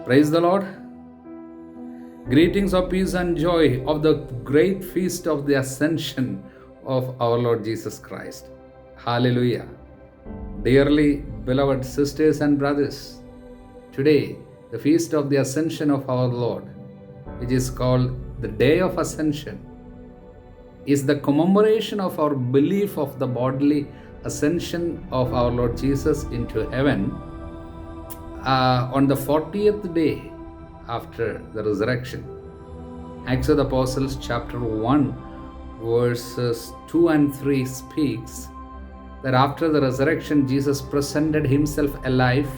Praise the Lord. Greetings of peace and joy of the great feast of the ascension of our Lord Jesus Christ. Hallelujah. Dearly beloved sisters and brothers, today the feast of the ascension of our Lord, which is called the Day of Ascension, is the commemoration of our belief of the bodily ascension of our Lord Jesus into heaven on the 40th day after the resurrection. Acts of the Apostles chapter 1 verses 2 and 3 speaks that after the resurrection Jesus presented himself alive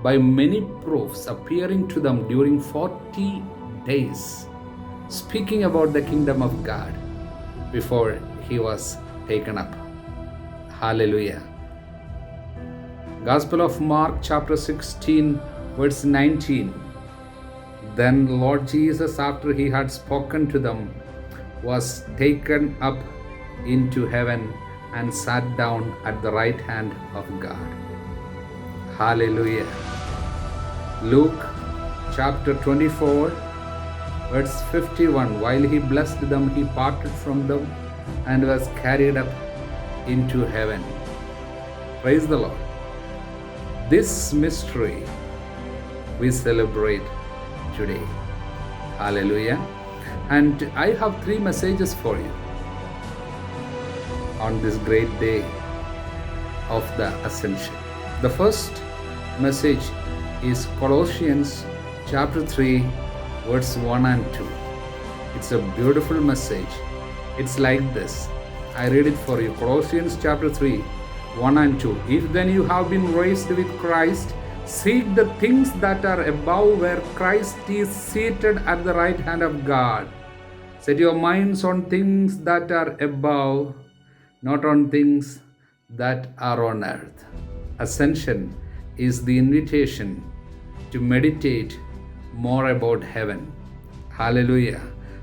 by many proofs, appearing to them during 40 days, speaking about the kingdom of God before he was taken up. Hallelujah. Gospel of Mark chapter 16 verse 19. Then Lord Jesus, after he had spoken to them, was taken up into heaven and sat down at the right hand of God. Hallelujah. Luke chapter 24 verse 51. While he blessed them, he parted from them and was carried up into heaven. Praise the Lord. This mystery we celebrate today. Hallelujah. And I have 3 messages for you on this great day of the ascension. The first message is Colossians chapter 3 verse 1 and 2. It's a beautiful message. It's like this. I read it for you. Colossians chapter 3 1 and 2. If then you have been raised with Christ, seek the things that are above, where Christ is seated at the right hand of God. Set your minds on things that are above, not on things that are on earth. Ascension is the invitation to meditate more about heaven. Hallelujah.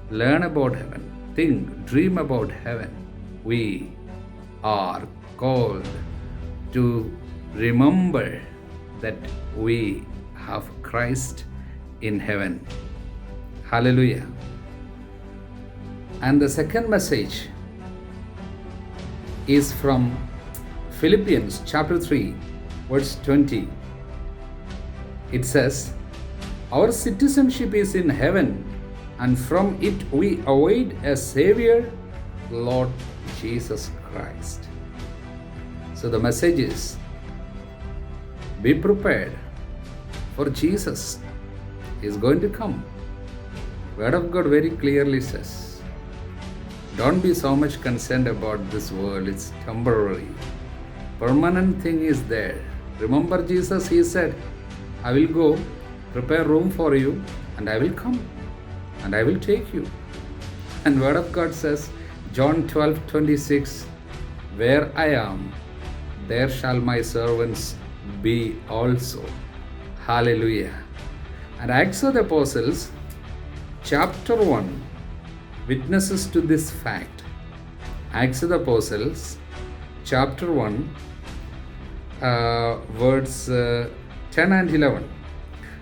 Learn about heaven. Think, dream about heaven. We are called to remember that we have Christ in heaven. Hallelujah. And the second message is from Philippians chapter 3 verse 20. It says, our citizenship is in heaven, and from it we await a Savior, Lord Jesus Christ. So the message is, be prepared, for Jesus is going to come. Word of God very clearly says, don't be so much concerned about this world. It's temporary. Permanent thing is there. Remember Jesus, he said, I will go prepare room for you, and I will come and I will take you. And Word of God says, John 12:26, where I am, there shall my servants be also. Hallelujah. And Acts of the Apostles chapter 1 witnesses to this fact. Acts of the Apostles chapter 1 verse 10 and 11.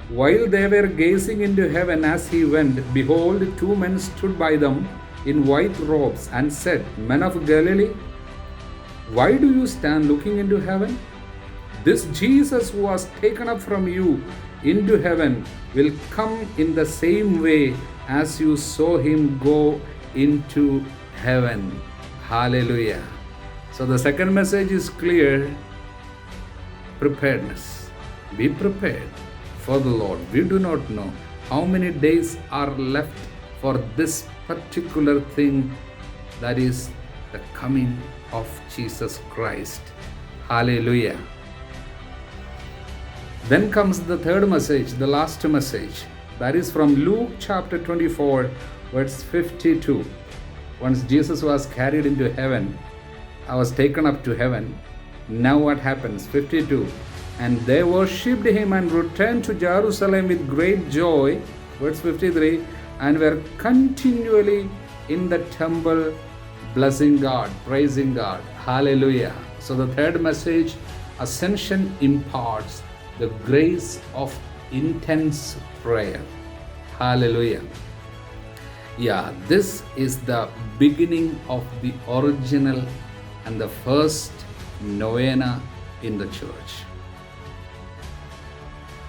While they were gazing into heaven as he went, behold, 2 men stood by them in white robes and said, Men of Galilee, why do you stand looking into heaven? This Jesus who was taken up from you into heaven will come in the same way as you saw him go into heaven. Hallelujah. So the second message is clear. Preparedness. Be prepared for the Lord. We do not know how many days are left for this particular thing, that is the coming of Jesus Christ. Hallelujah. Then comes the third message, the last message. That is from Luke chapter 24, verse 52. Once Jesus was carried into heaven, I was taken up to heaven. Now what happens? 52. And they worshipped him and returned to Jerusalem with great joy. Verse 53. And were continually in the temple blessing God, praising God. Hallelujah. So the third message, ascension imparts the grace of intense prayer. Hallelujah. Yeah, this is the beginning of the original and the first novena in the church.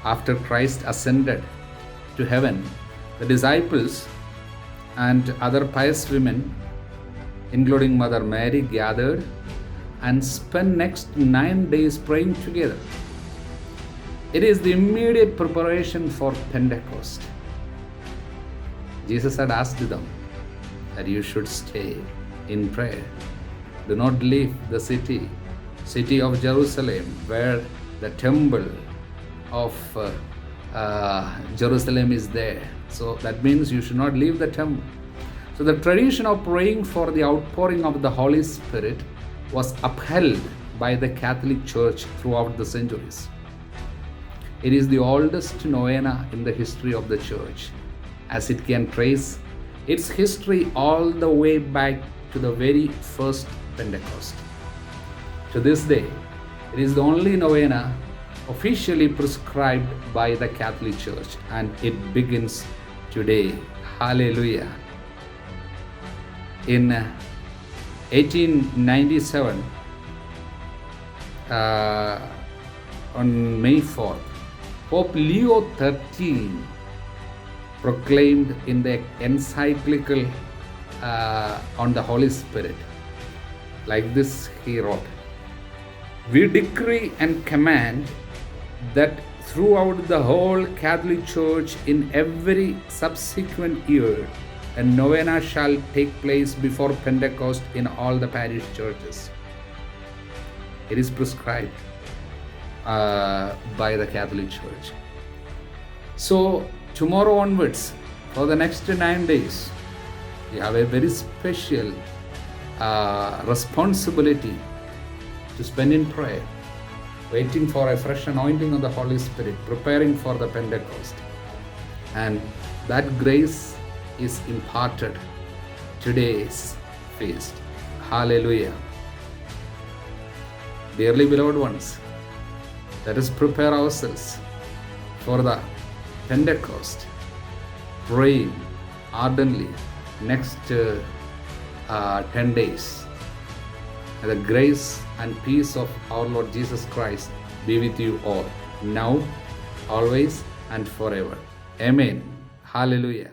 After Christ ascended to heaven, the disciples and other pious women, including Mother Mary, gathered and spent next 9 days praying together. It is the immediate preparation for Pentecost. Jesus had asked them that you should stay in prayer. Do not leave the city of Jerusalem, where the temple of Jerusalem is there. So that means you should not leave the temple. So the tradition of praying for the outpouring of the Holy Spirit was upheld by the Catholic Church throughout the centuries. It is the oldest novena in the history of the Church, as it can trace its history all the way back to the very first Pentecost. To this day, it is the only novena officially prescribed by the Catholic Church, and it begins today. Hallelujah. In 1897, on May 4th, Pope Leo XIII proclaimed in the encyclical on the Holy Spirit, like this he wrote: "We decree and command that throughout the whole Catholic Church in every subsequent year, a novena shall take place before Pentecost in all the parish churches." It is prescribed by the Catholic Church. So tomorrow onwards, for the next 9 days, you have a very special responsibility to spend in prayer, waiting for a fresh anointing of the Holy Spirit, preparing for the Pentecost. And that grace is imparted today's feast. Hallelujah. Dearly beloved ones, let us prepare ourselves for the Pentecost, praying ardently next 10 days. And the grace and peace of our Lord Jesus Christ be with you all, now, always, and forever. Amen. Hallelujah.